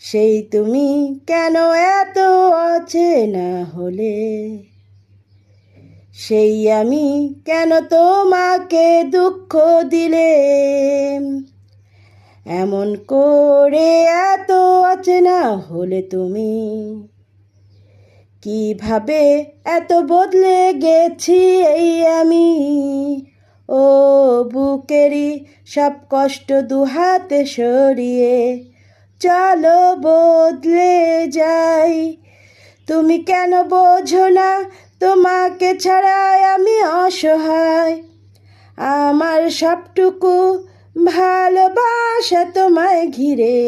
সেই তুমি কেন এত অচেনা হলে, সেই আমি কেন তোমাকে দুঃখ দিলে, এমন করে এত অচেনা হলে তুমি, কিভাবে এত বদলে গেছি এই আমি। ও বুকেরই সব কষ্ট দুহাতে সরিয়ে চলো বদলে যাই। তুমি কেন বোঝো না তোমাকে ছাড়াই আমি অসহায়, আমার সবটুকু ভালোবাসা তোমায় ঘিরে।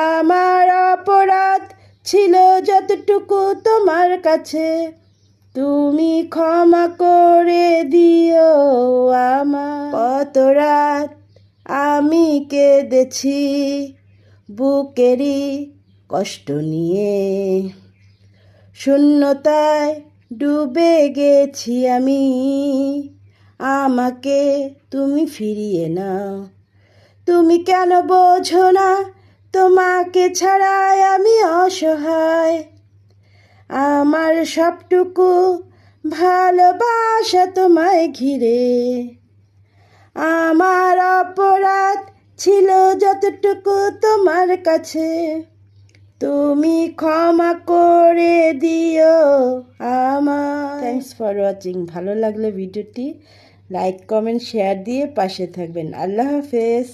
আমার অপরাধ ছিল যতটুকু তোমার কাছে, তুমি ক্ষমা করে দিও আমার। কত রাত আমি কেঁদেছি বুকেরই কষ্ট নিয়ে, শূন্যতায় ডুবে গেছি আমি, আমাকে তুমি ফিরিয়ে নাও। তুমি কেন বোঝো না তোমাকে ছাড়াই আমি অসহায়, আমার সবটুকু ভালোবাসা তোমায় ঘিরে। আমার অপরাধ ছিল যতটুকু তোমার কাছে, তুমি ক্ষমা করে দিও আমার। Thanks for watching. ভালো লাগলে ভিডিওটি লাইক কমেন্ট শেয়ার দিয়ে পাশে থাকবেন। আল্লাহ হাফেজ।